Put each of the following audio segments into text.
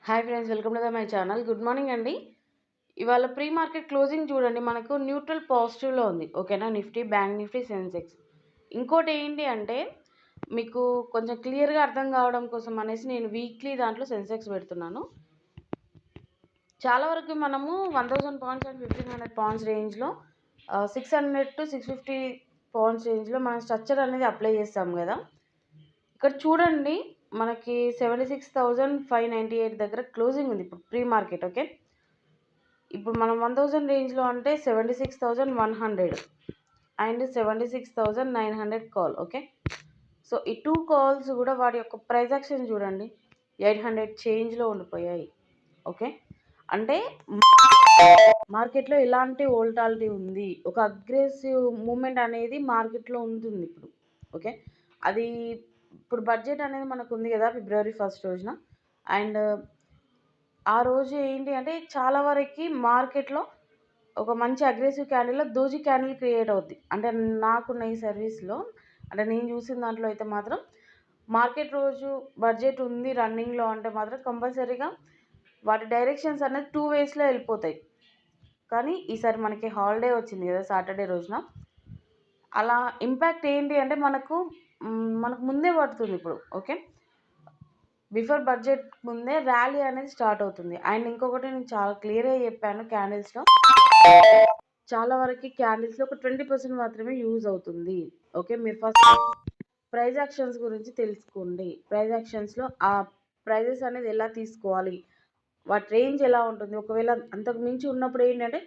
Hi friends, welcome to my channel. Good morning అండి. ఇవాళ pre market closing చూడండి, మనకు న్యూట్రల్ పాజిటివ్లో ఉంది. ఓకేనా, నిఫ్టీ, బ్యాంక్ నిఫ్టీ, సెన్సెక్స్. ఇంకోటి ఏంటి అంటే మీకు కొంచెం క్లియర్గా అర్థం కావడం కోసం అనేసి నేను వీక్లీ దాంట్లో సెన్సెక్స్ పెడుతున్నాను. చాలా వరకు మనము 1000 పాయింట్స్ అండ్ 1500 పాయింట్స్ రేంజ్లో 600 to 650 పాయింట్స్ రేంజ్లో మనం స్ట్రక్చర్ అనేది అప్లై చేస్తాం కదా. ఇక్కడ చూడండి, మనకి 76,598 దగ్గర క్లోజింగ్ ఉంది ఇప్పుడు ప్రీ మార్కెట్. ఓకే, ఇప్పుడు మనం 1000 రేంజ్లో అంటే 76,100 అండ్ 76,900 కాల్. ఓకే, సో ఈ 2 కాల్స్ కూడా వాటి యొక్క ప్రైస్ యాక్షన్ చూడండి, 800 చేంజ్లో ఉండిపోయాయి. ఓకే, అంటే మార్కెట్లో ఎలాంటి వోల్టాలిటీ ఉంది, ఒక అగ్రెసివ్ మూమెంట్ అనేది మార్కెట్లో ఉంటుంది ఇప్పుడు. ఓకే, అది ఇప్పుడు బడ్జెట్ అనేది మనకు ఉంది కదా February 1 రోజున. అండ్ ఆ రోజు ఏంటి అంటే చాలా వరకు మార్కెట్లో ఒక మంచి అగ్రెసివ్ క్యాండిల్లో దోజీ క్యాండిల్ క్రియేట్ అవుద్ది. అంటే నాకున్న ఈ సర్వీస్లో, అంటే నేను చూసిన దాంట్లో అయితే మాత్రం మార్కెట్ రోజు బడ్జెట్ ఉంది రన్నింగ్లో అంటే మాత్రం కంపల్సరీగా వాటి డైరెక్షన్స్ అనేది 2 వేస్లో వెళ్ళిపోతాయి. కానీ ఈసారి మనకి హాలిడే వచ్చింది కదా సాటర్డే రోజున, అలా ఇంపాక్ట్ ఏంటి అంటే మనకు ముందే పడుతుంది ఇప్పుడు. ఓకే, బిఫోర్ బడ్జెట్ ముందే ర్యాలీ అనేది స్టార్ట్ అవుతుంది. అండ్ ఇంకొకటి నేను చాలా క్లియర్గా చెప్పాను, క్యాండిల్స్లో చాలా వరకు క్యాండిల్స్లో ఒక 20% మాత్రమే యూజ్ అవుతుంది. ఓకే, మీరు ఫస్ట్ ప్రైస్ యాక్షన్స్ గురించి తెలుసుకోండి. ప్రైస్ యాక్షన్స్లో ఆ ప్రైజెస్ అనేది ఎలా తీసుకోవాలి, వాటి రేంజ్ ఎలా ఉంటుంది, ఒకవేళ అంతకు మించి ఉన్నప్పుడు ఏంటంటే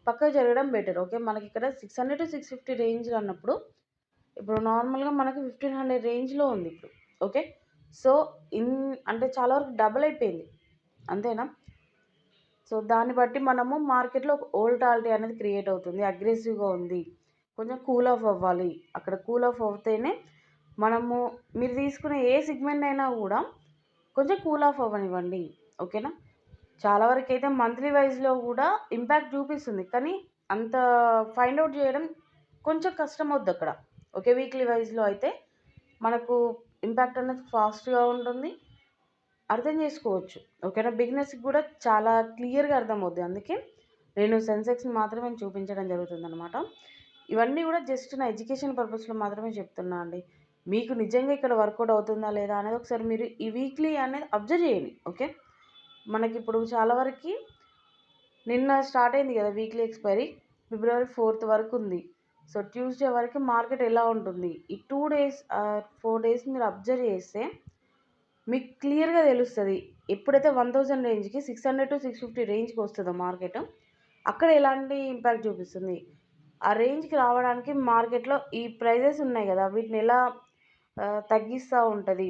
పక్కకు జరగడం బెటర్. ఓకే, మనకి ఇక్కడ 600 to 650 రేంజ్ అన్నప్పుడు ఇప్పుడు నార్మల్గా మనకి 1500 రేంజ్లో ఉంది ఇప్పుడు. ఓకే, సో అంటే చాలా వరకు డబుల్ అయిపోయింది, అంతేనా. సో దాన్ని బట్టి మనము మార్కెట్లో ఒక వోల్టాలిటీ అనేది క్రియేట్ అవుతుంది, అగ్రెసివ్గా ఉంది, కొంచెం కూల్ ఆఫ్ అవ్వాలి. అక్కడ కూల్ ఆఫ్ అవుతేనే మనము మీరు తీసుకునే ఏ సెగ్మెంట్ అయినా కూడా కొంచెం కూల్ ఆఫ్ అవ్వనివ్వండి. ఓకేనా, చాలా వరకు అయితే మంత్లీ వైజ్లో కూడా ఇంపాక్ట్ చూపిస్తుంది, కానీ అంత ఫైండ్ అవుట్ చేయడం కొంచెం కష్టం అవుద్ది అక్కడ. ఓకే, వీక్లీ వైజ్లో అయితే మనకు ఇంపాక్ట్ అనేది ఫాస్ట్గా ఉంటుంది, అర్థం చేసుకోవచ్చు. ఓకేనా, బిగినర్స్కి కూడా చాలా క్లియర్గా అర్థమవుద్ది. అందుకే నేను సెన్సెక్స్ని మాత్రమే చూపించడం జరుగుతుంది అనమాట. ఇవన్నీ కూడా జస్ట్ నా ఎడ్యుకేషన్ పర్పస్లో మాత్రమే చెప్తున్నా అండి. మీకు నిజంగా ఇక్కడ వర్కౌట్ అవుతుందా లేదా అనేది ఒకసారి మీరు ఈ వీక్లీ అనేది అబ్జర్వ్ చేయండి. ఓకే, మనకి ఇప్పుడు చాలా వరకు నిన్న స్టార్ట్ అయింది కదా వీక్లీ ఎక్స్పైరీ, February 4 వరకు ఉంది. సో ట్యూస్డే వరకు మార్కెట్ ఎలా ఉంటుంది, ఈ 2 days 4 days మీరు అబ్జర్వ్ చేస్తే మీకు క్లియర్గా తెలుస్తుంది. ఎప్పుడైతే 1000 రేంజ్కి 600 to 650 రేంజ్కి వస్తుందో మార్కెట్, అక్కడ ఎలాంటి ఇంపాక్ట్ చూపిస్తుంది. ఆ రేంజ్కి రావడానికి మార్కెట్లో ఈ ప్రైజెస్ ఉన్నాయి కదా, వీటిని ఎలా తగ్గిస్తూ ఉంటుంది,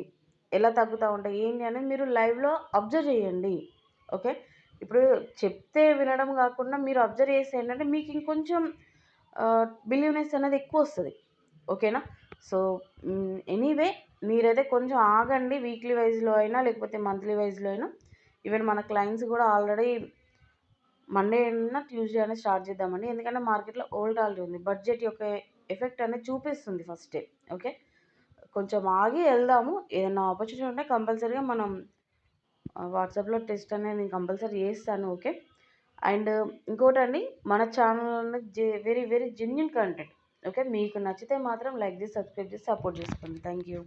ఎలా తగ్గుతూ ఉంటాయి ఏంటి అనేది మీరు లైవ్లో అబ్జర్వ్ చేయండి. ఓకే, ఇప్పుడు చెప్తే వినడం కాకుండా మీరు అబ్జర్వ్ చేస్తే ఏంటంటే మీకు ఇంకొంచెం బిలీవ్నెస్ అనేది ఎక్కువ వస్తుంది. ఓకేనా, సో ఎనీవే మీరైతే కొంచెం ఆగండి, వీక్లీ వైజ్లో అయినా లేకపోతే మంత్లీ వైజ్లో అయినా. ఈవెన్ మన క్లయింట్స్ కూడా ఆల్రెడీ మండే అయినా ట్యూస్డే అయినా స్టార్ట్ చేద్దామండి, ఎందుకంటే మార్కెట్లో వోల్టాలిటీ ఉంది, బడ్జెట్ యొక్క ఎఫెక్ట్ అనేది చూపిస్తుంది ఫస్ట్ డే. ఓకే, కొంచెం ఆగి వెళ్దాము. ఏదైనా ఆపర్చునిటీ ఉంటే కంపల్సరీగా మనం వాట్సాప్లో టెస్ట్ అనేది నేను కంపల్సరీ చేస్తాను. ఓకే, అండ్ ఇంకోటండి, మన ఛానల్ అనేది very very genuine content. Okay, మీకు నచ్చితే మాత్రం లైక్ చేసి సబ్స్క్రైబ్ చేసి సపోర్ట్ చేసుకోండి. Thank you.